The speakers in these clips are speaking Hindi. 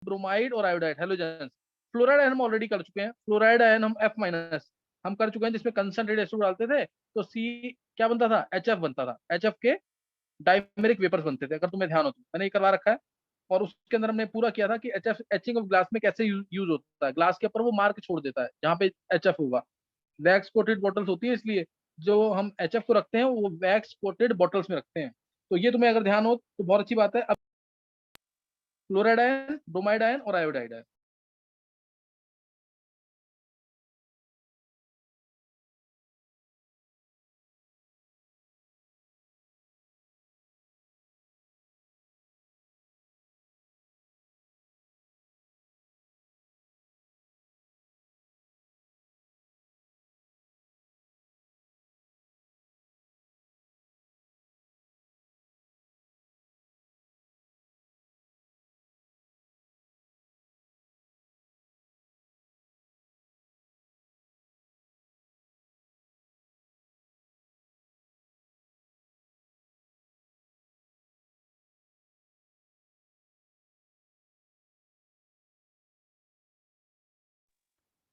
ब्रोमाइड और आयोडाइड हेलोजेंस। फ्लोराइड आयन हम ऑलरेडी कर चुके हैं, फ्लोराइड आयन हम F माइनस हम कर चुके हैं, जिसमें कंसंट्रेटेड एसिड डालते थे तो सी क्या बनता था, HF बनता था। HF के डाइमेरिक वेपर्स बनते थे, अगर तुम्हें ध्यान हो तो मैंने ये करवा रखा है। और उसके अंदर हमने पूरा किया था कि HF एचिंग ऑफ ग्लास में कैसे यूज होता है। ग्लास के ऊपर वो मार्क छोड़ देता है जहाँ पे HF होगा। वैक्स कोटेड बॉटल्स होती है, इसलिए जो हम HF को रखते हैं वो वैक्स कोटेड बॉटल्स में रखते हैं। तो ये तुम्हें अगर ध्यान हो तो बहुत अच्छी बात है। अब क्लोराइड आयन, ब्रोमाइड आयन और आयोडाइड आयन।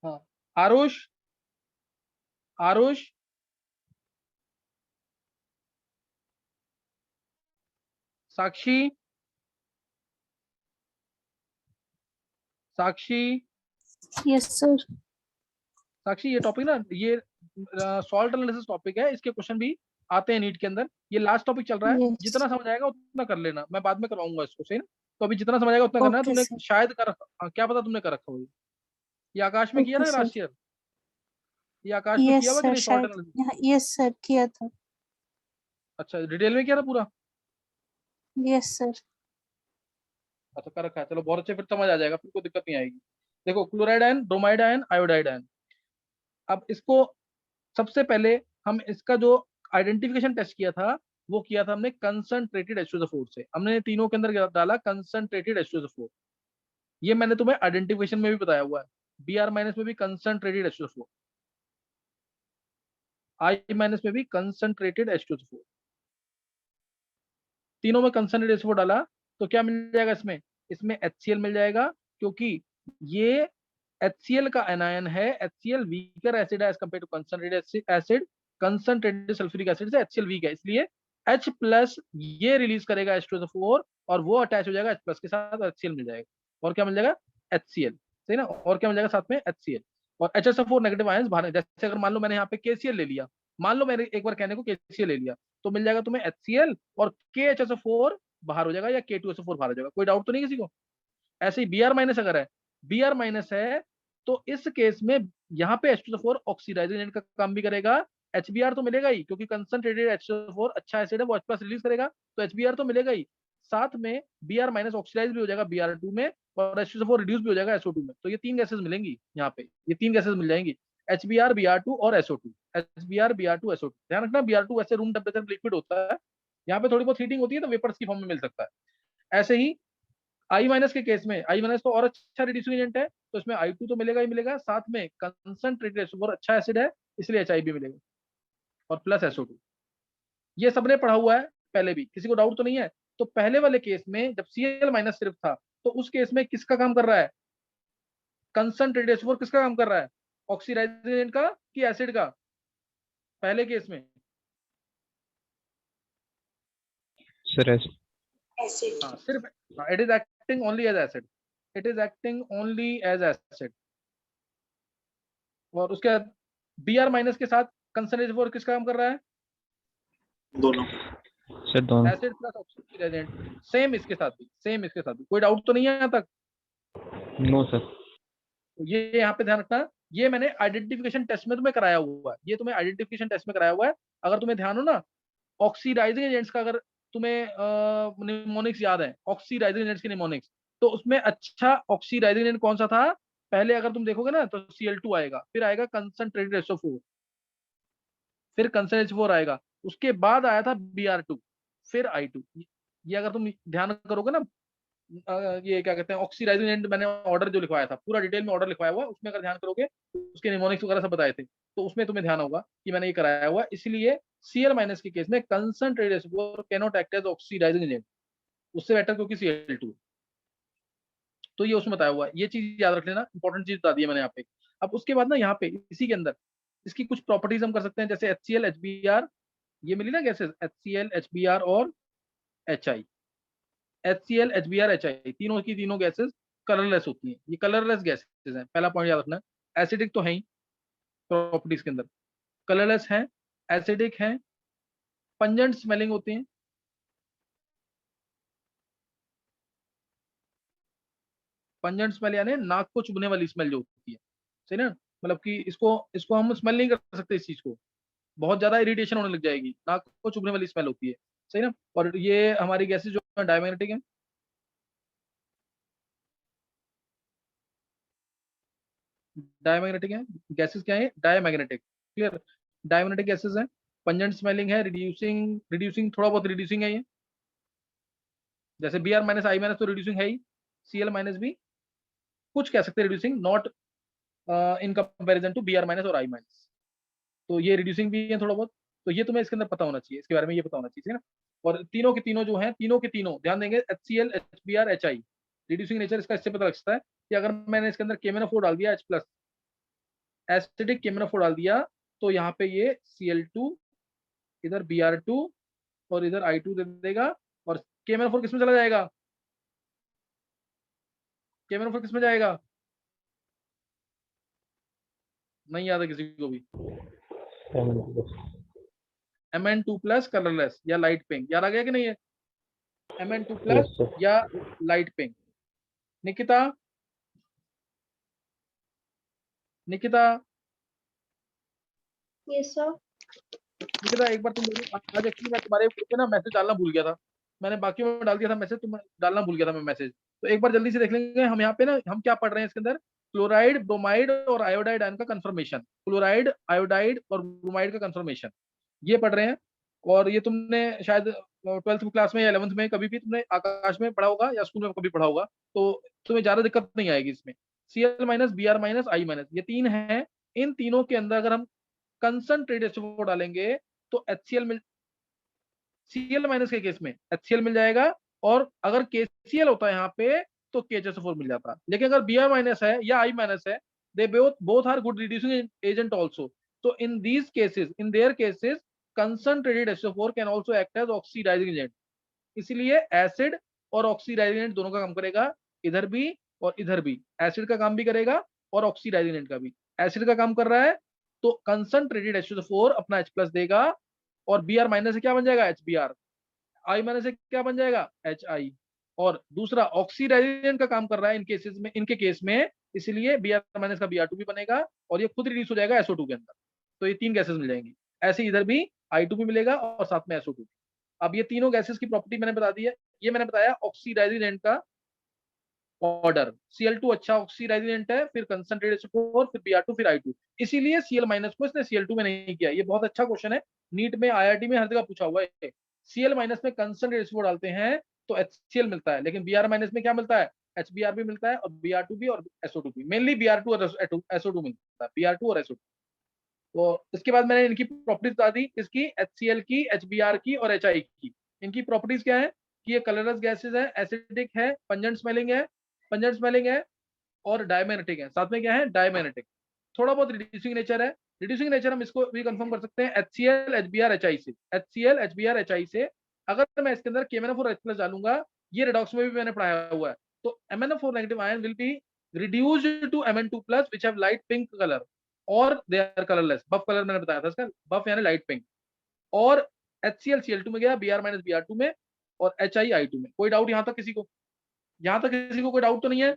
हाँ, आरुष, आरुष, साक्षी, साक्षी, यस सर। साक्षी, ये टॉपिक ना, ये सॉल्ट एनालिसिस टॉपिक है, इसके क्वेश्चन भी आते हैं नीट के अंदर। ये लास्ट टॉपिक चल रहा है, यस। जितना समझ आएगा उतना कर लेना, मैं बाद में करवाऊंगा इसको, सही ना। तो अभी जितना समझ आएगा उतना करना है। ओके तुमने सर। शायद कर, हाँ, क्या पता तुमने कर रखा हो। ये आकाश में किया ओके ना सर। लास्ट ईयर, ये आकाश में यस किया हुआ कि सर, नहीं सॉल्ट शायद। एनालिसिस? यस सर, किया था। अच्छा, डिटेल में किया था पूरा? Yes sir. अच्छा, कर रखा है, चलो बहुत अच्छे, फिर समझ आ जाएगा, फिर कोई दिक्कत नहीं आएगी। देखो, chloride ion, bromide ion, iodide ion. अब इसको सबसे पहले हम इसका जो आइडेंटिफिकेशन टेस्ट किया था वो किया था हमने कंसंट्रेटेड H2SO4 से। हमने तीनों के अंदर डाला कंसंट्रेटेड H2SO4। ये मैंने तुम्हें आइडेंटिफिकेशन में भी बताया हुआ है। Br माइनस में भी कंसंट्रेटेड H2SO4, I माइनस में भी कंसंट्रेटेड H2SO4। तीनों में कंसंट्रेटेड H2SO4 डाला तो क्या मिल जाएगा इसमें? इसमें HCl मिल जाएगा, क्योंकि ये HCl का एनायन है। HCl वीकर एसिड है as compare to concentrated acid. Concentrated sulphuric acid से HCl वीक है, इसलिए H प्लस ये रिलीज करेगा H2SO4 और वो अटैच हो जाएगा H प्लस के साथ और HCl मिल जाएगा। और क्या मिल जाएगा? HCl, सही ना। और क्या मिल जाएगा साथ में? HCl। और HSO4 नेगेटिव आयंस बाहर, जैसे अगर मान लो मैंने यहाँ पे KCl ले लिया, मान लो मैंने एक बार कहने को KCl ले लिया, तो मिल जाएगा तुम्हें HCl और KHSO4 बाहर हो जाएगा या K2SO4 बाहर हो जाएगा। कोई डाउट तो नहीं किसी को? ऐसे ही Br माइनस अगर है, Br माइनस है तो इस केस में यहाँ पे H2SO4 ऑक्सीडाइजिंग एजेंट का काम भी करेगा। HBr तो मिलेगा ही, क्योंकि कंसंट्रेटेड H2SO4 अच्छा एसिड है, वो H प्लस रिलीज करेगा, तो HBr तो मिलेगा ही। साथ में Br माइनस ऑक्सीडाइज भी हो जाएगा Br2 में, और H2SO4 रिड्यूस भी हो जाएगा SO2 में। तो ये तीन गैसेस मिलेंगी यहाँ पे, ये तीन गैसेस मिल जाएंगी, HBr, Br2 और SO2। HBr, Br2, SO2, ध्यान रखना Br2 वैसे रूम टेम्परेचर लिक्विड होता है, यहाँ पे थोड़ी बहुत हीटिंग होती है तो वेपर्स की फॉर्म में मिल सकता है। ऐसे ही आई माइनस के केस में, आई माइनस तो और अच्छा रिड्यूसिंग एजेंट है, तो इसमें I2 तो मिलेगा ही मिलेगा, साथ में कंसंट्रेटेड सुपर अच्छा एसिड है, इसलिए HI भी मिलेगा, और प्लस SO2। ये सबने पढ़ा हुआ है पहले भी, किसी को डाउट तो नहीं है? तो पहले वाले केस में जब Cl माइनस सिर्फ था, तो उस केस में किसका काम कर रहा है? कंसंट्रेटेड सुपर किसका काम कर रहा है? ऑक्सीडाइजिंग एजेंट का कि एसिड का? पहले केस में सर हाँ, सिर्फ it is acting only as acid, it is acting only as acid. और उसके बाद Br माइनस के साथ कंसंट्रेटेड फोर किसका काम कर रहा है? दोनों। सर दोनों। Acid plus oxygen agent. Same इसके साथ भी, सेम इसके साथ भी। कोई डाउट तो नहीं है यहाँ तक? No sir. तो ये यहाँ पे ध्यान रखना, ये मैंने आइडेंटिफिकेशन टेस्ट में तुम्हें कराया हुआ है, ये तुम्हें आइडेंटिफिकेशन टेस्ट में कराया हुआ है। अगर तुम्हें ध्यान हो ना, ऑक्सीडाइजिंग एजेंट्स का, अगर तुम्हें निमोनिक्स याद है, ऑक्सीडाइजिंग एजेंट्स के निमोनिक्स, तो उसमें अच्छा ऑक्सीडाइजिंग एजेंट कौन सा था? पहले अगर तुम देखोगे ना तो Cl2 आएगा, फिर आएगा कंसंट्रेटेड SO4, फिर कंसंट्रेटेड आएगा, उसके बाद आया था Br2, फिर I2। ये अगर तुम ध्यान करोगे ना, ये क्या कहते हैं ऑक्सीडाइजिंग एजेंट, मैंने ऑर्डर जो लिखवाया था पूरा डिटेल में ऑर्डर लिखवाया हुआ है, उसमें अगर ध्यान करोगे उसके निमोनिक्स वगैरह सब बताए थे, तो उसमें तुम्हें ध्यान होगा कि मैंने ये कराया हुआ है। इसलिए Cl माइनस के केस में concentrated cannot act as oxidising agent, उससे बेटर क्योंकि Cl2। तो ये उसमें बताया हुआ है, ये चीज याद रख लेना, इंपॉर्टेंट चीज बता दी है मैंने यहाँ पे। अब उसके बाद ना यहाँ पे इसी के अंदर इसकी कुछ प्रॉपर्टीज हम कर सकते हैं, जैसे HCl HBr, ये मिली ना गैसेस, HCl HBr और HI। HCl HBr HI तीनों की तीनों गैसेस कलरलेस होती हैं, ये कलरलेस गैसेस हैं, पहला पॉइंट याद रखना। एसिडिक तो है ही प्रॉपर्टीज के अंदर, कलरलेस हैं, एसिडिक हैं, पंजेंट स्मेलिंग होती हैं, पंजेंट स्मेल यानी नाक को चुभने वाली स्मेल जो होती है, सही ना, मतलब कि इसको इसको हम स्मेल नहीं कर सकते, इस चीज को बहुत ज्यादा इरिटेशन होने लग जाएगी, नाक को चुभने वाली स्मेल होती है, सही ना। और ये हमारी गैसेस जो है डायमैग्नेटिक है, डायमैग्नेटिक है, गैसेस क्या है, डायमैग्नेटिक, क्लियर, डायमैग्नेटिक गैसेस है, पंजेंट स्मेलिंग है, रिड्यूसिंग, रिड्यूसिंग थोड़ा बहुत रिड्यूसिंग है ये, जैसे Br माइनस I माइनस तो रिड्यूसिंग है ही, Cl माइनस भी कुछ कह सकते हैं reducing, not in comparison to Br minus और I माइनस, तो ये रिड्यूसिंग भी है थोड़ा बहुत, तो ये तुम्हें इसके अंदर पता होना चाहिए, इसके बारे में ये पता होना चाहिए ना। और तीनों के तीनों जो हैं, तीनों के तीनों ध्यान देंगे, HCl HBr HI, reducing nature इसका इससे पता लगता है कि अगर मैंने इसके अंदर KMnO4 डाल दिया H+, एसिडिक KMnO4 डाल दिया, तो यहाँ पे ये Cl2, इधर Br2 और इधर I2 दे देगा, और KMnO4 किसमें चला जाएगा, KMnO4 किसमें जाएगा, नहीं याद है किसी को भी, Mn2+ कलरलेस या लाइट पिंक, याद आ गया कि नहीं है, Mn2+ या light pink. Nikita, Nikita, yes sir. Nikita एक बार तुम आज एक्चुअली मैं तुम्हारे ग्रुप पे ना मैसेज डालना भूल गया था, मैंने बाकी में डाल दिया था मैसेज, तुम डालना भूल गया था मैं मैसेज, तो एक बार जल्दी से देख लेंगे हम यहाँ पे ना, हम क्या पढ़ रहे हैं इसके अंदर, क्लोराइड ब्रोमाइड और आयोडाइड आयन का कंफर्मेशन, क्लोराइड आयोडाइड और ब्रोमाइड का कंफर्मेशन, ये पढ़ रहे हैं। और ये तुमने शायद 12th क्लास में या 11th में कभी भी तुमने आकाश में पढ़ा होगा या स्कूल में कभी पढ़ा होगा, तो तुम्हें ज्यादा दिक्कत नहीं आएगी इसमें। Cl minus, Br minus, I minus, ये तीन हैं, इन तीनों के अंदर अगर हम कंसंट्रेटेड H2O डालेंगे तो HCl मिल, Cl माइनस के केस में HCl मिल जाएगा, और अगर KCl होता है यहाँ पे तो KHSO4 मिल जाता, लेकिन अगर Br माइनस है या I माइनस है, they both are good reducing agent also, तो in these cases, in their cases concentrated H2O4 can also act as oxidizing agent, इसलिए एसिड और ऑक्सीडाइजिंग एजेंट दोनों का काम करेगा, इधर भी और इधर भी, एसिड का काम भी करेगा और ऑक्सीडाइजिंग एजेंट का भी, एसिड का काम कर रहा है तो कंसंट्रेटेड H2O4 अपना H+ देगा, और Br माइनस से क्या बन जाएगा HBr, I माइनस से क्या बन जाएगा HI, और दूसरा ऑक्सीडाइजेशन का काम कर रहा है इन केसेस में, इनके केस में, इसलिए Br माइनस का Br2 भी बनेगा और ये खुद रिड्यूस हो जाएगा SO2 के अंदर, तो ये तीन गैसेस मिल जाएंगी, ऐसे इधर भी I2 भी मिलेगा और साथ में SO2 भी। अब ये तीनों गैसेस की प्रॉपर्टी मैंने बता दी है, ये मैंने बताया ऑक्सीडाइजिंग एजेंट का ऑर्डर, Cl2 अच्छा ऑक्सीडाइजिंग एजेंट है, फिर कंसंट्रेटेड H2O4, फिर Br2, फिर I2, इसीलिए Cl माइनस को इसने Cl2 में नहीं किया, ये बहुत अच्छा क्वेश्चन है, नीट में IIT में हर जगह पूछा हुआ है, Cl माइनस में कंसंट्रेटेड H2O डालते हैं तो HCl मिलता है, लेकिन Br माइनस में क्या मिलता है, HBr भी मिलता है और Br2 भी और SO2 भी, मेनली Br2 और SO2 मिलता है, Br2 और SO2। तो इसके बाद मैंने इनकी प्रॉपर्टीज बता दी, इसकी HCl की, HBr की और HI की, इनकी प्रॉपर्टीज क्या है कि ये कलरलेस गैसेस है, एसिडिक है, पंजेंट स्मेलिंग है, पंजेंट स्मेलिंग है, और डायमैग्नेटिक है, साथ में क्या है डायमैग्नेटिक, थोड़ा बहुत रिड्यूसिंग नेचर है, रिड्यूसिंग नेचर हम इसको भी कंफर्म कर सकते हैं HCl HBr HI से, HCl HBr HI से, अगर मैं इसके अंदर KMnO4 H+ डालूंगा, ये रिडॉक्स में भी मैंने पढ़ाया हुआ है, तो MnO4 negative ion will be reduced to Mn2+ which have light pink color और they are colorless, buff colour मैंने बताया था इसका, बफ यानी लाइट पिंक, और HCl Cl2 में गया, Br माइनस Br2 में, और HI I2 में। कोई डाउट यहाँ तक किसी को, यहाँ तक किसी को कोई डाउट तो नहीं है,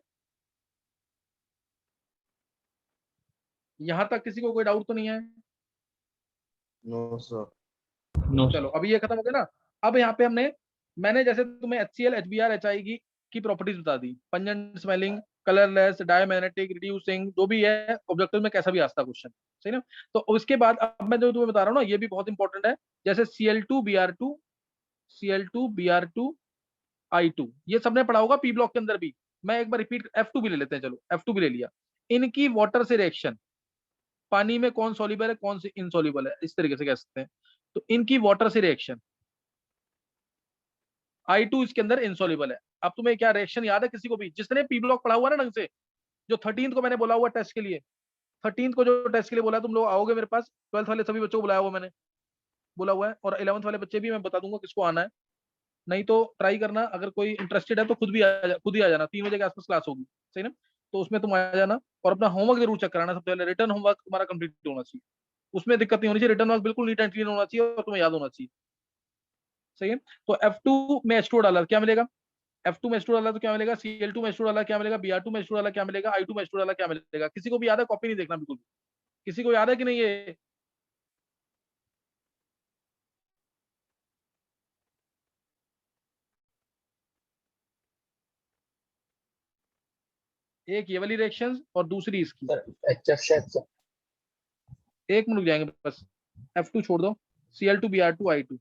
यहाँ तक किसी को कोई डाउट तो नहीं है, नो सर। नो चलो अभी ये खत्म हो गया ना। अब यहाँ पे हमने, मैंने जैसे तुम्हें HCl HBr HI की प्रॉपर्टीज बता दी, pungent smelling, colourless, diamagnetic, reducing, जो भी है ऑब्जेक्टिव में कैसा भी आता क्वेश्चन, सही ना। तो उसके बाद अब मैं जो तुम्हें बता रहा हूँ ना, ये भी बहुत इंपॉर्टेंट है, जैसे Cl2 Br2, Cl2 Br2 I2, ये सबने पढ़ा होगा पी ब्लॉक के अंदर भी, मैं एक बार रिपीट, F2 भी ले लेते हैं, चलो F2 भी ले लिया, इनकी वाटर से रिएक्शन, पानी में कौन सॉल्युबल है कौन से इनसॉल्युबल है, इस तरीके से कह सकते हैं, तो इनकी वाटर से रिएक्शन, I2 इसके अंदर इनसॉल्युबल है। अब तुम्हें क्या रिएक्शन याद है किसी को भी, जिसने पी ब्लॉक पढ़ा हुआ ना ढंग से, जो 13 को मैंने बोला हुआ टेस्ट के लिए, 13 को जो टेस्ट के लिए बोला, तुम लोग आओगे मेरे पास, 12th वाले सभी बच्चों को बुलाया हुआ मैंने, बोला हुआ है, और 11th वाले बच्चे भी मैं बता दूंगा किसको आना है। नहीं तो ट्राई करना, अगर कोई इंटरेस्टेड है तो खुद ही आ जाना, 3 बजे के आसपास क्लास होगी, सही ना? तो उसमें तुम आ जाना और अपना होमवर्क जरूर चेक कराना। सबसे पहले रिटर्न होमवर्क तुम्हारा कंप्लीट होना चाहिए, उसमें दिक्कत नहीं होनी चाहिए, रिटर्न वर्क बिल्कुल नीट एंड क्लीन होना चाहिए और तुम्हें याद होना चाहिए, सही है? तो F2 में H2 डाला क्या मिलेगा? F2 में H2 डाला तो क्या मिलेगा? Cl2 में H2 डाला क्या मिलेगा? Br2 में H2 डाला क्या मिलेगा? I2 में H2 डाला क्या मिलेगा? किसी को भी याद है? कॉपी नहीं देखना बिल्कुल। किसी को याद है कि नहीं ये? एक ये वाली रिएक्शन और दूसरी इसकी। सर HF शायद सर। एक मिनट जाएंगे बस, F2 छोड़ दो, Cl2 Br2 I2।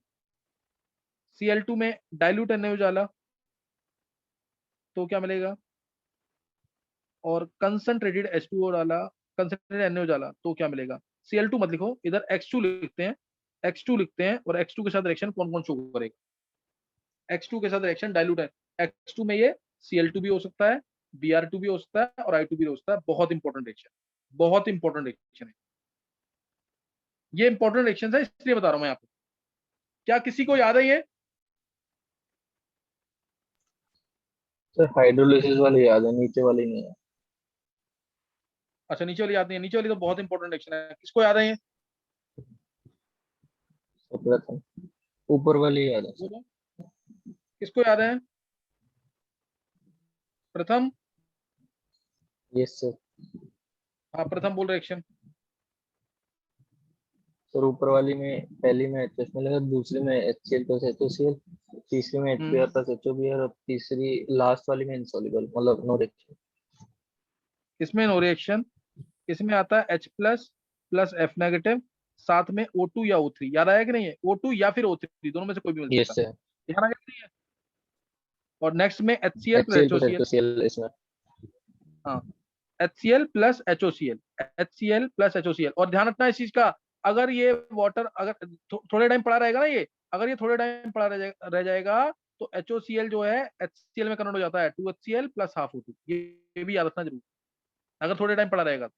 Cl2 में डाइल्यूट NaOH डाला तो क्या मिलेगा? और कंसंट्रेटेड H2O डाला, कंसंट्रेटेड NaOH डाला तो क्या मिलेगा? Cl2 मत लिखो इधर, X2 लिखते हैं, X2 लिखते हैं, और X2 के साथ रिएक्शन कौन कौन शो करेगा? X2 के साथ रिएक्शन डाइल्यूट है, X2 में ये Cl2 भी हो सकता है, Br2 भी हो सकता है, और I2 भी हो सकता है। बहुत इंपॉर्टेंट रिएक्शन, बहुत इंपॉर्टेंट रिएक्शन है ये, इंपॉर्टेंट रिएक्शन है इसलिए बता रहा हूं मैं आपको। क्या किसी को याद है ये? सर हाइड्रोलिसिस वाली याद है, नीचे वाली नहीं है। अच्छा, नीचे वाली याद नहीं है? नीचे वाली तो बहुत इंपॉर्टेंट रिएक्शन है, किसको याद है ये? प्रथम, ऊपर वाली याद है सर। बोलो, किसको याद है? प्रथम? Yes sir. हाँ, प्रथम बोल रिएक्शन। सर ऊपर वाली में पहली में HF मिलेगा, दूसरी में HCl प्लस HOCl, तीसरी में HBr प्लस HOBr, और तीसरी लास्ट वाली में इनसॉल्युबल, मतलब नो रिएक्शन। इसमें नो रिएक्शन, इसमें आता है H plus plus F negative, साथ में O2 या O3। याद आया कि नहीं है? O2 या फिर O3, दोनों में से कोई भी मिल यस सकता सर। है, ध्यान आ गया कि नहीं है? और नेक्स्ट में HCl plus HCl plus HOCl। HOCl इसमें। हाँ, HCl plus HOCl, HCl plus HOCl। और ध्यान रखना इस चीज का, अगर ये वाटर अगर थोड़े टाइम पड़ा रहेगा ना ये, अगर ये थोड़े टाइम पड़ा रह जाएगा तो HOCl जो है HCl में कन्वर्ट हो जाता है, 2HCl प्लस हाफ O2। ये भी याद रखना जरूर, अगर थोड़े टाइम पड़ा रहेगा।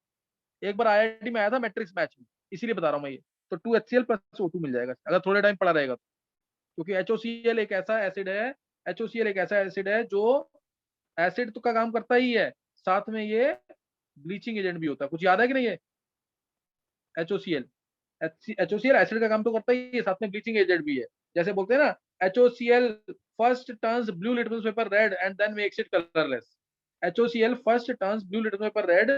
एक बार IIT में आया था मैट्रिक्स मैच में, इसीलिए बता रहा हूँ मैं ये। तो 2HCl प्लस O2 मिल जाएगा अगर थोड़े टाइम पड़ा रहेगा, क्योंकि HOCl एक ऐसा एसिड है, HOCl एक ऐसा एसिड है जो एसिड तो का काम करता ही है, साथ में ये ब्लीचिंग एजेंट भी होता है। कुछ याद है कि नहीं है? HOCl, HOCl एसिड का काम तो करता ही है, साथ में ब्लीचिंग एजेंट भी है। जैसे बोलते हैं ना, HOCl first turns blue litmus paper red and then makes it colourless. HOCl first turns blue litmus paper red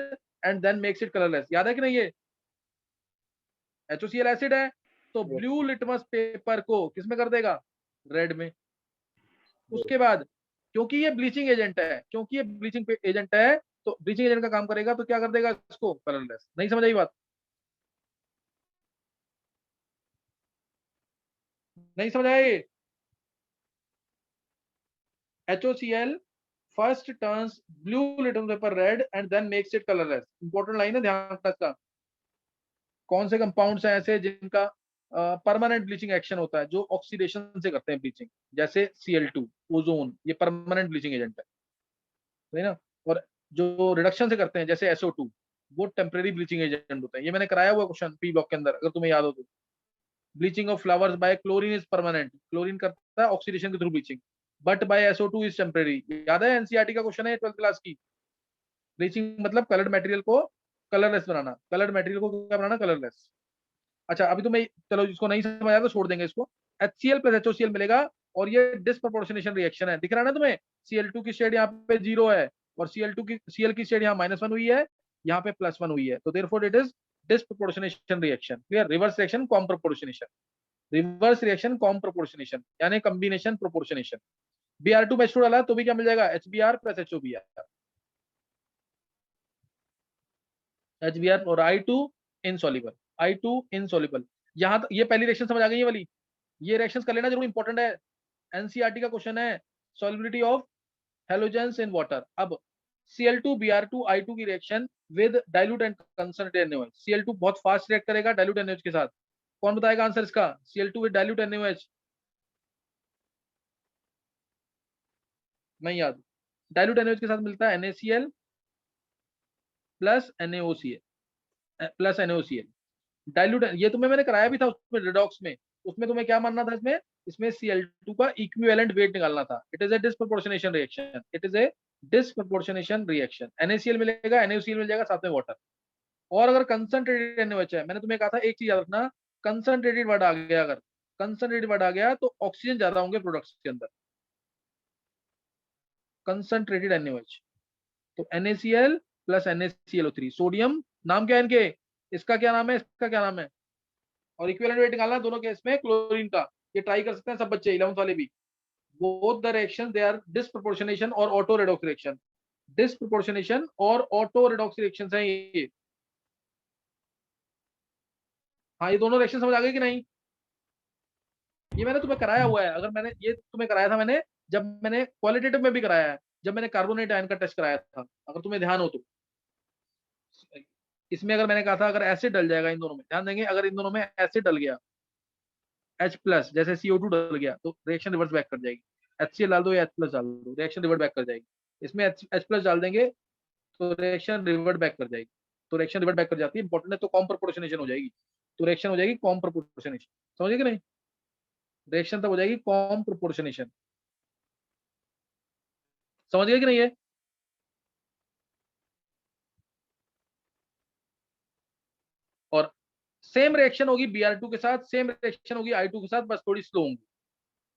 and then makes it colourless. याद है कि नहीं ये? HOCl एसिड है तो ब्लू लिटमस पेपर को किसमें कर देगा? रेड में। उसके बाद क्योंकि ये ब्लीचिंग एजेंट है, तो ब्लीचिंग एजेंट का काम करेगा तो क्या कर देगा इसको? कलरलेस। नहीं समझ आई बात? नहीं समझ आई? HOCl first turns blue litmus paper red and then makes it colourless. Important line है, ध्यान रखना इसका। कौन से कंपाउंड्स हैं ऐसे जिनका परमानेंट ब्लीचिंग एक्शन होता है, जो ऑक्सीडेशन से करते हैं ब्लीचिंग? जैसे Cl2, ओजोन, ये परमानेंट ब्लीचिंग एजेंट है ना? और जो रिडक्शन से करते हैं जैसे SO2, वो टेम्परेरी ब्लीचिंग एजेंट होता है। ये मैंने कराया हुआ क्वेश्चन पी ब्लॉक के अंदर, अगर तुम्हें याद हो तो। Bleaching of flowers by chlorine is permanent, chlorine करता है ऑक्सीडेशन के through bleaching, but by SO2 is temporary. याद है? एनसीईआरटी का क्वेश्चन है 12th क्लास की। ब्लीचिंग मतलब कलर्ड मटेरियल को कलरलेस बनाना, कलर्ड मटेरियल को क्या बनाना? कलरलेस। अच्छा, अभी तो मैं, चलो जिसको नहीं समझ आया तो छोड़ देंगे इसको। HCl प्लस HOCl मिलेगा, और ये डिसप्रोपोर्शनेशन रिएक्शन है, दिख रहा है ना तुम्हें? Cl2 की शेड यहाँ पे 0 है, और Cl की शेड यहाँ -1 हुई है, यहाँ पे +1 हुई है, तो therefore it is disproportionation reaction. Clear? Reverse reaction com proportionation, reverse reaction com proportionation यानी कॉम्बिनेशन प्रोपोर्शनेशन। Br2 में H2 डाला तो भी क्या मिल जाएगा? HBr plus HOBr, HBr। और I2 इनसॉल्युबल, I2 इनसॉल्युबल। यहाँ तक ये पहली रिएक्शन समझ आ गई है वाली? ये रिएक्शंस कर लेना जरूर, इंपॉर्टेंट है, एनसीईआरटी का क्वेश्चन है। Solubility of halogens in water. अब Cl2 Br2 I2 की reaction with dilute and concentrated NaOH। Cl2 बहुत फास्ट रिएक्ट करेगा डाइल्यूट NaOH के साथ। कौन बताएगा आंसर इसका? Cl2 with dilute NaOH। नहीं याद। डाइल्यूट NaOH के साथ मिलता है NaCl plus NaOCl plus NaOCl। Dilute ये तुम्हें मैंने कराया भी था उसमें रिडॉक्स में। उसमें तुम्हें क्या मानना था, इसमें Cl2 का इक्विवेलेंट वेट निकालना था। It is a disproportionation reaction, it is a disproportionation reaction. NaCl मिलेगा, NaOCl मिल जाएगा, साथ में वाटर। और अगर कंसंट्रेटेड NaOH है, मैंने तुम्हें कहा था एक चीज याद रखना, कंसंट्रेटेड वर्ड आ गया, अगर कंसंट्रेटेड वर्ड आ गया तो ऑक्सीजन ज्यादा होंगे प्रोडक्ट्स के अंदर। कंसंट्रेटेड NaOH तो NaCl प्लस NaClO3। सोडियम नाम क्या है इनके, इसका क्या नाम है, इसका क्या नाम है, और इक्विवेलेंट वेट निकालना है दोनों केस में क्लोरीन का। ये ट्राई कर सकते हैं सब बच्चे 11th वाले भी। Both the reaction they are disproportionation और ऑटो रेडॉक्स रिएक्शन। डिस्प्रोपोर्शनेशन और ऑटो रेडॉक्स रिएक्शंस हैं ये। हाँ, ये दोनों रिएक्शन समझ आ गए कि नहीं? ये मैंने तुम्हें कराया हुआ है, अगर मैंने ये तुम्हें कराया था मैंने, जब मैंने क्वालिटेटिव में भी कराया है, जब मैंने कार्बोनेट आयन का टेस्ट कराया था, अगर तुम्हें ध्यान हो तो। इसमें अगर मैंने कहा था अगर एसिड डल जाएगा इन दोनों में, ध्यान देंगे, अगर इन दोनों में एसिड डल गया H प्लस जैसे CO2 डल गया तो रिएक्शन रिवर्स बैक कर जाएगी। HCl डाल दो या H प्लस डाल दो, रिएक्शन रिवर्ट बैक कर जाएगी। इसमें H प्लस डाल देंगे तो रिएक्शन रिवर्ट बैक कर जाएगी। तो रिएक्शन रिवर्ट बैक कर जाती है, इंपॉर्टेंट है, तो कॉम प्रोपोर्शनेशन हो जाएगी। तो रिएक्शन हो जाएगी कॉम प्रोपोर्शनेशन। समझे कि नहीं? रिएक्शन तब हो जाएगी कॉम प्रोपोर्शनेशन। समझ गए कि नहीं है? और सेम रिएक्शन होगी Br2 के साथ, सेम रिएक्शन होगी I2 के साथ, बस थोड़ी स्लो होंगी।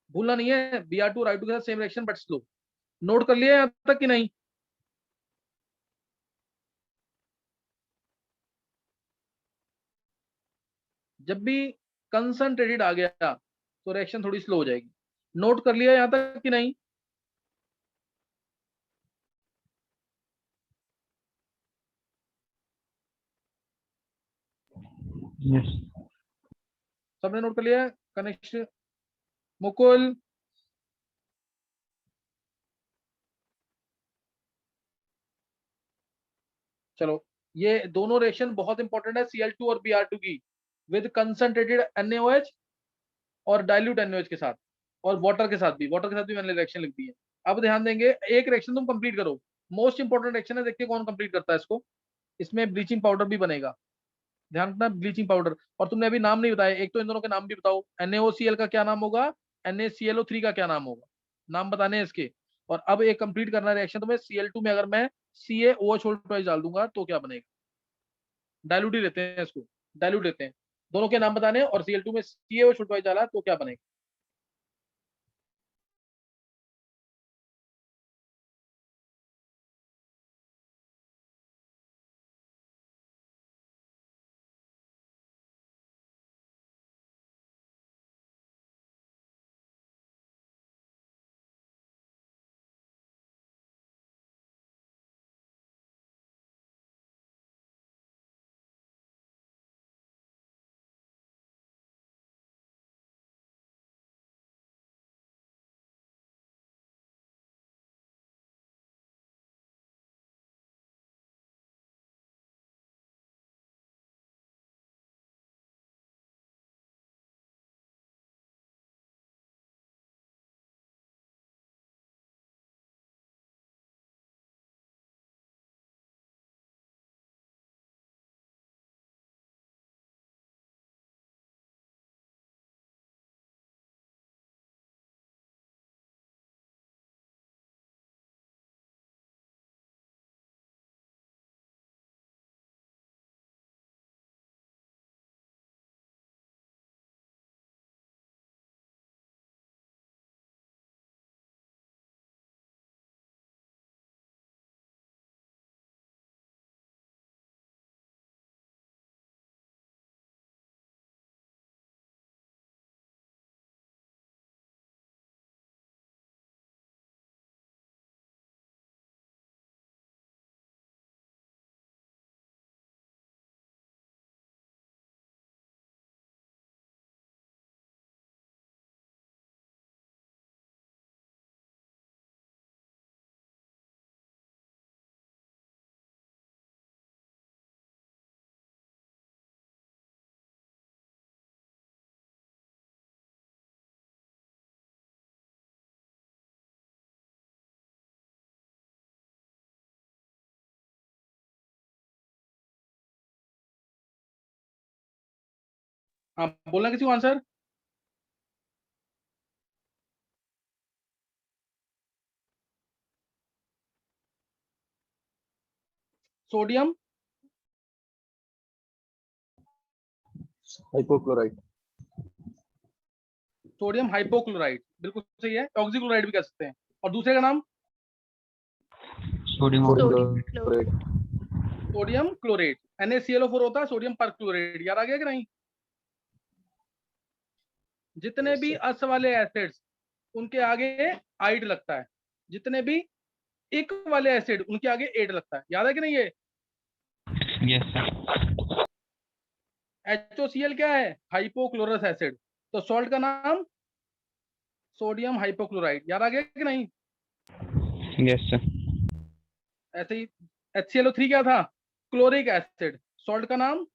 भूलना नहीं है, Br2 और I2 के साथ same reaction but slow. Note कर लिया यहां तक कि नहीं? जब भी कंसंट्रेटेड आ गया तो रिएक्शन थोड़ी स्लो हो जाएगी। नोट कर लिया यहां तक कि नहीं? Yes. सबने नोट कर लिया? कनेक्शन मुकुल, चलो ये दोनों रिएक्शन बहुत इंपॉर्टेंट है Cl2 और Br2 की, विद कंसंट्रेटेड NaOH और डाइल्यूट NaOH के साथ, और वाटर के साथ भी, वाटर के साथ भी मैंने रिएक्शन लिख दी है। अब ध्यान देंगे, एक रिएक्शन तुम कंप्लीट करो, मोस्ट इंपॉर्टेंट रिएक्शन है, देखते कौन कंप्लीट करता है इसको। इसमें ब्लीचिंग पाउडर भी बनेगा, ध्यान रखना, ब्लीचिंग पाउडर। और तुमने अभी नाम नहीं बताया, एक तो इन दोनों के नाम भी बताओ। NaOCl का क्या नाम होगा, NaClO3 का क्या नाम होगा, नाम बताने हैं इसके। और अब एक कंप्लीट करना रिएक्शन तुम्हें, Cl2 में अगर मैं CaOH डाल दूंगा तो क्या बनेगा। डायलूट ही लेते हैं इसको, डायलूट लेते हैं, दोनों के नाम बताने हैं, और Cl2 में CaOH डाला तो क्या बनेगा। हाँ बोलना किसी को answer. Sodium hypochloride. Sodium hypochloride बिल्कुल सही है, ऑक्सीक्लोराइड भी कह सकते हैं। और दूसरे का नाम sodium sodium chloride. Sodium chlorate, NaClO4 होता है सोडियम परक्लोरेट, याद आ गया कि नहीं। जितने भी अस वाले एसिड्स उनके आगे आइड लगता है, जितने भी इक वाले एसिड उनके आगे एड लगता है, याद है कि नहीं ये। Yes sir. HOCl क्या है, हाइपोक्लोरस एसिड, तो सॉल्ट का नाम सोडियम हाइपोक्लोराइड, याद आ गया कि नहीं। Yes sir. ऐसे ही HClO3 क्या था, क्लोरिक एसिड, सॉल्ट का नाम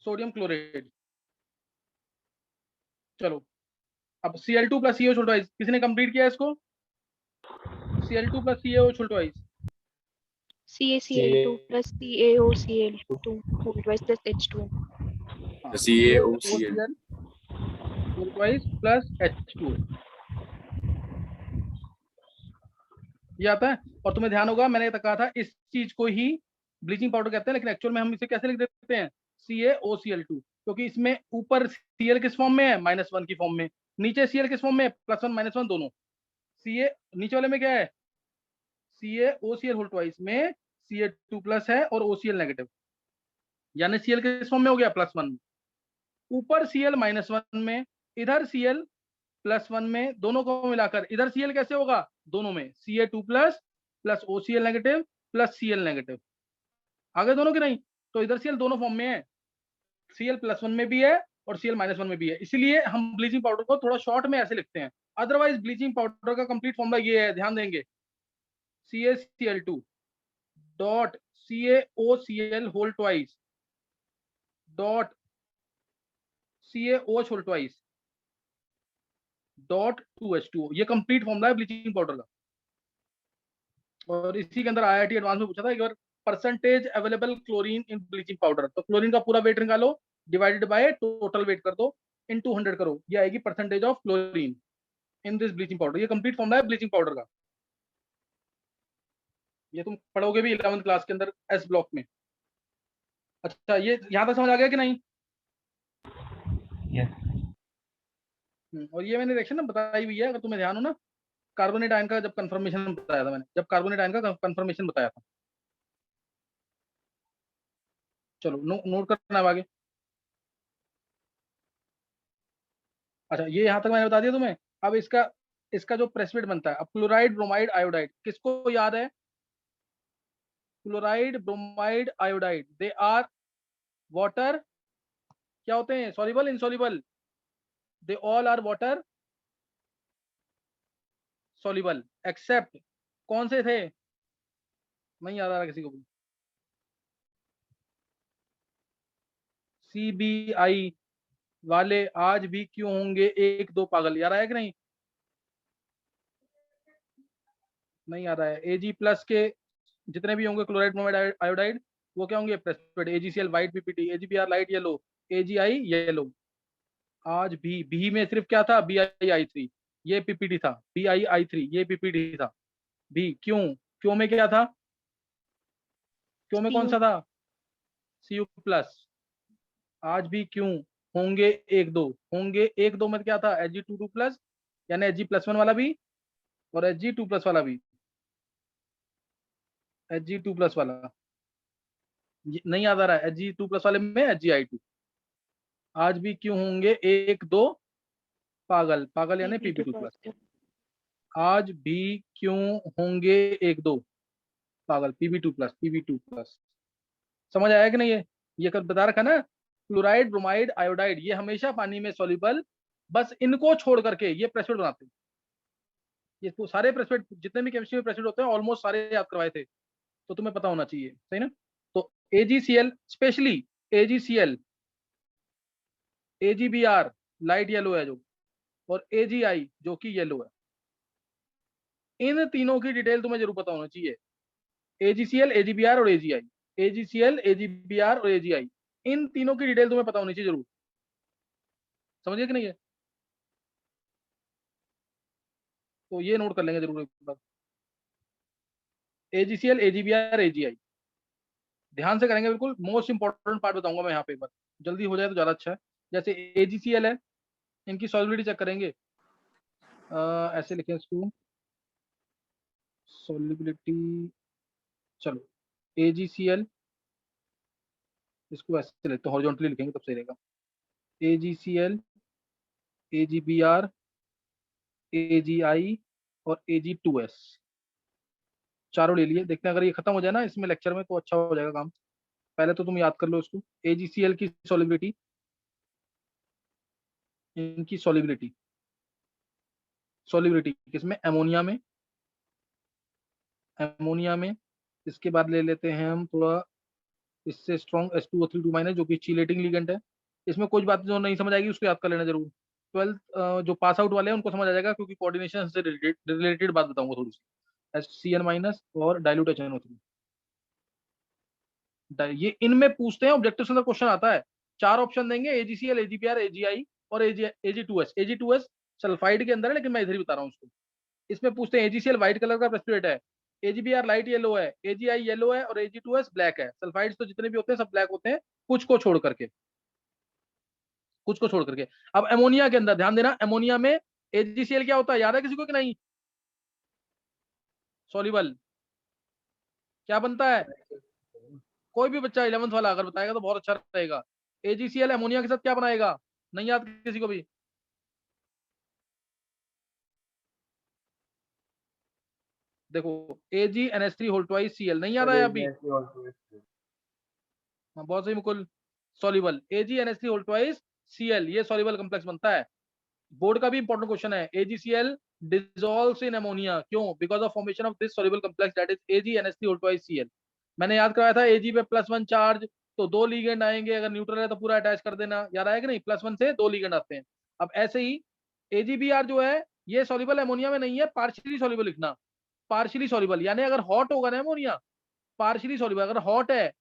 सोडियम क्लोराइड। चलो अब Cl2 प्लस CaO ट्वाइस, किसी ने कंप्लीट किया इसको। Cl2 plus CaO twice, CaCl2 plus CaOCl2 whole twice plus H2O. CaOCl whole twice plus H2O, ये आता है। और तुम्हें ध्यान होगा मैंने कहा था इस चीज को ही ब्लीचिंग पाउडर कहते हैं, लेकिन एक्चुअल में हम इसे कैसे लिख देते हैं, CaOCl2, क्योंकि इसमें ऊपर Cl किस फॉर्म में है, -1 की फॉर्म में, नीचे Cl किस फॉर्म में, +1 -1 दोनों। Ca नीचे वाले में क्या है, CaOCl होल ट्वाइस में Ca2 प्लस है और OCl नेगेटिव, यानी Cl किस फॉर्म में हो गया, +1 में, ऊपर Cl -1 में, इधर Cl +1 में, दोनों को मिलाकर इधर Cl कैसे होगा, दोनों में Ca2 plus plus OCl negative plus Cl negative, आगे दोनों की नहीं, तो इधर Cl दोनों फॉर्म में है, Cl +1 में भी है और Cl -1 में भी है, इसलिए हम ब्लीचिंग पाउडर को थोड़ा शॉर्ट में ऐसे लिखते हैं। अदरवाइज ब्लीचिंग पाउडर का कंप्लीट फॉर्मूला ये है, ध्यान देंगे, CaCl2 dot CaOCl whole twice dot CaOH whole twice dot 2H2O, ये कंप्लीट फॉर्मूला है ब्लीचिंग पाउडर का। और इसी के अंदर IIT एडवांस में पूछा था एक बार, परसेंटेज अवेलेबल क्लोरीन इन ब्लीचिंग पाउडर, तो क्लोरीन का पूरा वेट निकालो, डिवाइडेड बाय टोटल वेट कर दो, इनटू 100 करो, ये आएगी percentage of chlorine in this bleaching powder. ये कंप्लीट फॉर्मूला है ब्लीचिंग पाउडर का, ये तुम पढ़ोगे भी 11th क्लास के अंदर एस ब्लॉक में। अच्छा ये यहाँ तक समझ आ गया कि नहीं। यस। और ये मैंने रिएक्शन ना बताई हुई है, अगर तुम्हें ध्यान हो ना, कार्बोनेट आयन का जब कंफर्मेशन बताया था मैंने, जब कार्बोनेट आयन का कंफर्मेशन बताया था। चलो नोट करना है आगे। अच्छा ये यहाँ तक मैंने बता दिया तुम्हें। अब इसका इसका जो प्रेसिपिटेट बनता है, अब क्लोराइड ब्रोमाइड आयोडाइड, किसको याद है, chloride bromide iodide, they are water, क्या होते हैं, soluble insoluble, they all are water soluble except, कौन से थे, नहीं याद आ रहा किसी को भी, CBI वाले आज भी क्यों होंगे एक दो पागल, याद आया कि नहीं, नहीं आ रहा है। Ag+ के जितने भी होंगे क्लोराइड ब्रोमाइड आयोडाइड, वो क्या होंगे, precipitate, AgCl white PPT, AgBr light yellow, AgI yellow. आज भी में सिर्फ क्या था, BiI3, ये PPT था, BiI3 ये PPT था, भी क्यों में क्या था, क्यों में कौन सा था, Cu+, आज भी क्यों होंगे एक दो, होंगे एक दो में क्या था, Ag22+, यानी Ag+1 वाला भी और Ag2+ वाला भी, Ag2+ वाला नहीं याद आ रहा है, Ag2+ वाले में Agi2, आज भी क्यों होंगे एक दो पागल, पागल यानी Pp2+, आज भी क्यों होंगे एक दो पागल, Pb2+, समझ आया कि नहीं। ये कल बता रखा ना, क्लोराइड ब्रोमाइड आयोडाइड ये हमेशा पानी में सॉल्युबल, बस इनको छोड़ करके ये प्रेसिपिटेट बनाते हैं, ये तो सारे प्रेसिपिटेट जितने भी केमिस्ट्री में प्रेसिपिटेट होते हैं ऑलमोस्ट सारे याद करवाए थे, तो तुम्हें पता होना चाहिए, सही ना। तो AgCl specially AgCl, AgBr light yellow है जो, और AgI जो कि येलो है, इन तीनों की डिटेल तुम्हें जरूर पता होना चाहिए, AgCl AgBr और AgI, AgCl AgBr और AgI, इन तीनों की डिटेल तुम्हें पता होनी चाहिए जरूर। समझिए कि नहीं है? तो ये नोट कर लेंगे जरूर एक बार। AgCl, AgBr, AgI ध्यान से करेंगे, बिल्कुल मोस्ट इंपॉर्टेंट पार्ट बताऊंगा मैं यहाँ पे, एक बार जल्दी हो जाए तो ज्यादा अच्छा है। जैसे AgCl है, इनकी सॉल्युबिलिटी चेक करेंगे। ऐसे लिखें इसको, सॉल्युबिलिटी, चलो AgCl, इसको ऐसे लिखते हैं, हॉरिजॉन्टली लिखेंगे तब सही रहेगा। AgCl, AgBr, AgI और Ag2S, चारों ले लिए। देखते हैं अगर ये खत्म हो जाए ना इसमें लेक्चर में तो अच्छा हो जाएगा काम। पहले तो तुम याद कर लो इसको, AgCl की सॉल्युबिलिटी, इनकी सॉल्युबिलिटी, सॉल्युबिलिटी किसमें, अमोनिया में, अमोनिया में। इसके बाद ले लेते हैं हम थोड़ा इससे स्ट्रॉन्ग H2O3 जो कि चीलेटिंग लिगेंड है। इसमें कुछ बातें जो नहीं समझ आएगी उसको याद कर लेना जरूर। 12th जो पास आउट वाले हैं उनको समझ आ जाएगा, क्योंकि कोऑर्डिनेशन से रिलेटेड बात बताऊंगा थोड़ी सी। HCl- और डाइल्यूट HNO3, ये इनमें पूछते हैं, ऑब्जेक्टिव से क्वेश्चन आता है। 4 ऑप्शन देंगे, AgCl, AgBr, AgI और Ag2S। Ag2S सल्फाइड के अंदर है, लेकिन मैं इधर ही बता रहा हूँ उसको। इसमें पूछते हैं AgCl व्हाइट कलर का प्रेसिपिटेट है, AgBr लाइट येलो है, AgI येलो है और Ag2S ब्लैक है। सल्फाइड्स तो जितने भी होते हैं सब ब्लैक होते हैं, कुछ को छोड़ करके, कुछ को छोड़ करके। अब अमोनिया के अंदर ध्यान देना, अमोनिया में AgCl क्या होता है, याद है किसी को कि नहीं? सॉल्युबल क्या बनता है? कोई भी बच्चा 11th वाला अगर बताएगा तो बहुत अच्छा रहेगा। AgCl अमोनिया के साथ क्या बनाएगा, नहीं याद किसी को भी? देखो AgNH3 नहीं याद आया अभी? हाँ बहुत सही मुकुल, सॉल्युबल AgNH3 ये सॉल्युबल कॉम्प्लेक्स बनता है। बोर्ड का भी इंपॉर्टेंट क्वेश्चन है, AgCl dissolves in ammonia, क्यों? Because of formation of this soluble complex that is AgNH3 मैंने याद कराया था Ag पे +1 चार्ज, तो 2 लीगेंड आएंगे, अगर न्यूट्रल है तो पूरा अटैच कर देना, याद आया कि नहीं? +1 से 2 लीगेंड आते हैं। अब ऐसे ही AgBr जो है ये सॉल्युबल अमोनिया में नहीं है, पार्शियली सॉल्युबल लिखना, पार्शियली सॉल्युबल यानी अगर हॉट होगा ना अमोनिया, पार्शियली सॉल्युबल, अगर हॉट है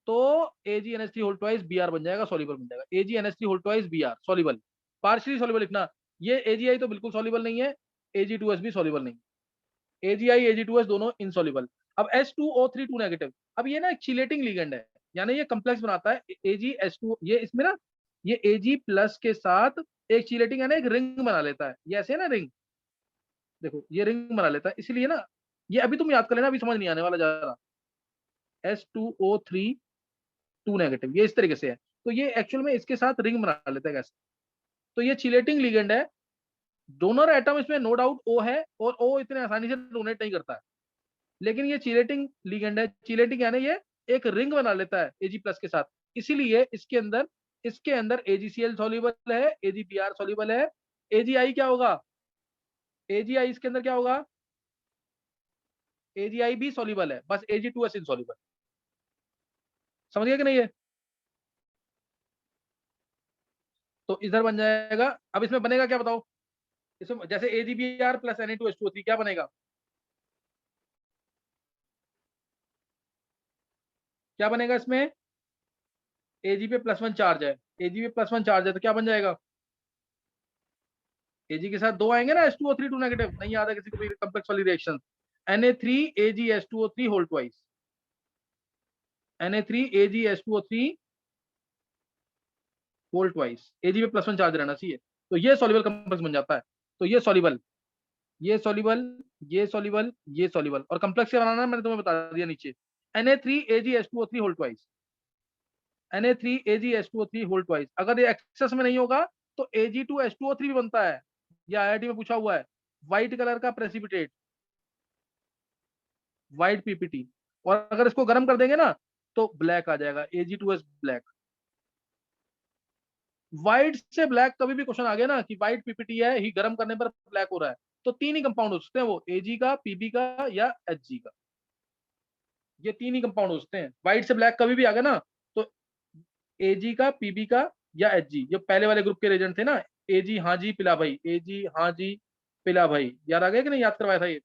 तो AgNH3 Br बन जाएगा, सॉल्युबल बन जाएगा। AgNH3 Br soluble, partially soluble लिखना। ये AgI तो बिल्कुल सॉल्युबल नहीं है, Ag2S भी सॉल्युबल नहीं है, AgI Ag2S दोनों इनसॉल्युबल। अब H2O3 2 नेगेटिव, अब ये ना एक चिलेटिंग लिगेंड है, यानी ये कम्प्लेक्स बनाता है AgH2, ये इसमें ना ये Ag+ के साथ एक चिलेटिंग यानी एक रिंग बना लेता है, ये ऐसे है ना रिंग, देखो ये रिंग बना लेता है, इसलिए ना ये अभी तुम याद कर लेना, अभी समझ नहीं आने वाला ज्यादा। H2O3 2 नेगेटिव ये इस तरीके से है, तो ये एक्चुअल में इसके साथ रिंग बना लेता है कैसे, तो ये चिलेटिंग लिगेंड है। डोनर एटम इसमें नो डाउट O है, और O इतने आसानी से डोनेट नहीं करता है, लेकिन ये चिलेटिंग लिगेंड है। चिलेटिंग यानी ये एक रिंग बना लेता है Ag+ के साथ, इसीलिए इसके अंदर AgCl सॉल्युबल है, AgBr सॉल्युबल है, AgI क्या होगा, AgI इसके अंदर क्या होगा, AgI भी सॉल्युबल है, बस Ag2S इनसॉल्युबल। समझ गया कि नहीं है? तो इधर बन जाएगा। अब इसमें बनेगा क्या बताओ, इसमें जैसे AgBr + Na2H2O3 क्या बनेगा, क्या बनेगा इसमें? Ag पे +1 चार्ज है, Ag पे +1 चार्ज है तो क्या बन जाएगा, Ag के साथ 2 आएंगे ना, H2O3 2 नेगेटिव, नहीं याद है किसी को भी कॉम्प्लेक्स वाली reaction, Na3AgH2O3 whole twice, Na3AgH2O3 whole twice, Ag पे +1 चार्ज रहना चाहिए, तो ये सॉल्युबल कॉम्प्लेक्स बन जाता है। तो ये सॉल्युबल, ये सॉल्युबल, ये सॉल्युबल, ये सॉल्युबल, और कॉम्प्लेक्स क्या बनाना है मैंने तुम्हें बता दिया नीचे, Na3AgH2O3 whole twice, Na3AgH2O3 whole twice. अगर ये एक्सेस में नहीं होगा तो Ag2H2O3 भी बनता है, ये IIT में पूछा हुआ है, व्हाइट कलर का प्रेसिपिटेट, व्हाइट PPT, और अगर इसको गर्म कर देंगे ना तो ब्लैक आ जाएगा, Ag2S ब्लैक। व्हाइट से ब्लैक कभी भी क्वेश्चन आ गया ना कि व्हाइट PPT है, ही गर्म करने पर ब्लैक हो रहा है, तो 3 ही कंपाउंड हो सकते हैं वो, Ag का, Pb का या Hg का, ये 3 ही कंपाउंड हो सकते हैं। व्हाइट से ब्लैक कभी भी आ गया ना तो Ag का, Pb का या Hg, जो पहले वाले ग्रुप के रेजेंट थे ना, Ag हाँ जी पिला भाई, Ag हाँ जी पिला भाई, याद आ गया कि नहीं, याद करवाया था ये,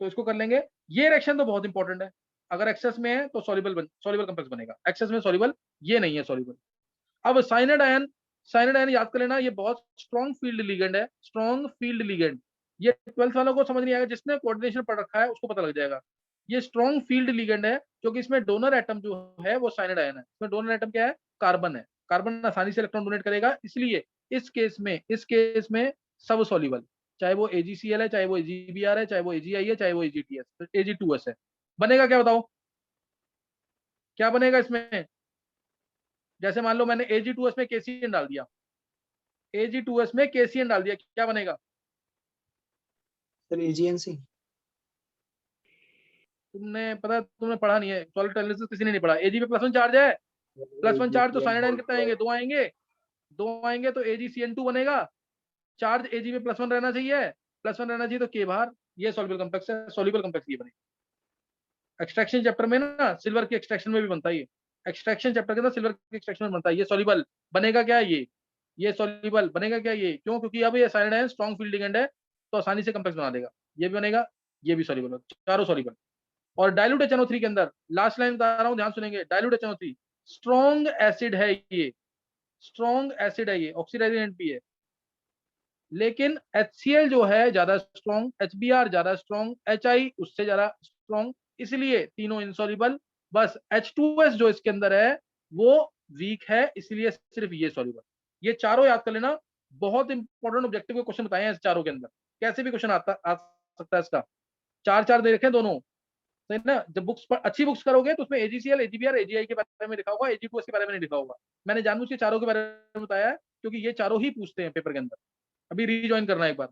तो इसको कर लेंगे। ये रिएक्शन तो बहुत इंपॉर्टेंट है, अगर एक्सेस में है तो सॉल्युबल कॉम्प्लेक्स बनेगा, एक्सेस में सॉल्युबल, ये नहीं है सॉल्युबल। अब साइनाइड आयन, साइनाइड आयन याद कर लेना, ये बहुत स्ट्रॉन्ग फील्ड लिगेंड है, स्ट्रॉन्ग फील्ड लिगेंड। ये 12th वालों को समझ नहीं आएगा, जिसने कोऑर्डिनेशन पढ़ रखा है उसको पता लग जाएगा। ये स्ट्रॉन्ग फील्ड लिगेंड है, क्योंकि इसमें डोनर एटम जो है वो साइनाइड आयन है। इसमें डोनर एटम क्या है? कार्बन है। कार्बन आसानी से इलेक्ट्रॉन डोनेट करेगा, इसलिए इस केस में सब सॉल्युबल, चाहे वो AgCl है, चाहे वो AgBr है, चाहे वो AgI है, चाहे वो AgTs Ag2s है। बनेगा क्या बताओ, क्या बनेगा इसमें? जैसे मान लो मैंने Ag2s में KCN डाल दिया, Ag2s में KCN डाल दिया, क्या बनेगा? Sir AgNC। तुमने पढ़ा नहीं है, सॉलिड एनालिसिस किसी ने नहीं पढ़ा। Ag पे +1 चार्ज है, +1 चार्ज तो साइनाइड आयन कितना आएंगे? 2 आएंगे, 2 आएंगे तो AgCN2 बनेगा। चार्ज Ag पे +1 रहना चाहिए, +1 रहना चाहिए तो K बाहर। ये सॉल्युबल कॉम्प्लेक्स है, सॉल्युबल कॉम्प्लेक्स ये बनेगा। एक्सट्रैक्शन चैप्टर में ना सिल्वर के एक्सट्रैक्शन में भी बनता है ये, एक्सट्रैक्शन चैप्टर के अंदर सिल्वर के एक्सट्रैक्शन में बनता है। ये सॉल्युबल बनेगा क्या? ये सॉल्युबल बनेगा क्या? ये क्यों? क्योंकि अब ये cyanide ion strong field ligand है, तो आसानी से कॉम्प्लेक्स बना देगा। ये भी बनेगा, ये भी सॉल्युबल, चारों सॉल्युबल। और डाइल्यूट HNO3 के अंदर लास्ट लाइन बता रहा हूं, ध्यान सुनेंगे। डाइल्यूट HNO3 स्ट्रॉन्ग एसिड है, ये स्ट्रॉन्ग एसिड है, ये ऑक्सीडाइजिंग एजेंट भी है। लेकिन HCl जो है ज्यादा स्ट्रॉन्ग, HBr ज्यादा स्ट्रॉन्ग, HI उससे ज्यादा स्ट्रॉन्ग, इसलिए तीनों इनसॉल्युबल। बस H2S जो इसके अंदर है वो वीक है, इसलिए सिर्फ ये सॉल्युबल। ये चारों याद कर लेना, बहुत इंपॉर्टेंट ऑब्जेक्टिव के क्वेश्चन बताए हैं इस चारों के अंदर। कैसे भी क्वेश्चन आ सकता है इसका। 4 दे रखे दोनों, तो ना जब अच्छी बुक्स करोगे तो उसमें AgCl, AgBr, AgI के बारे में लिखा होगा, Ag2S के बारे में नहीं लिखा होगा। मैंने जानबूझ के चारों के बारे में बताया है, क्योंकि ये चारों ही पूछते हैं पेपर के अंदर। अभी रीजॉइन करना एक बार।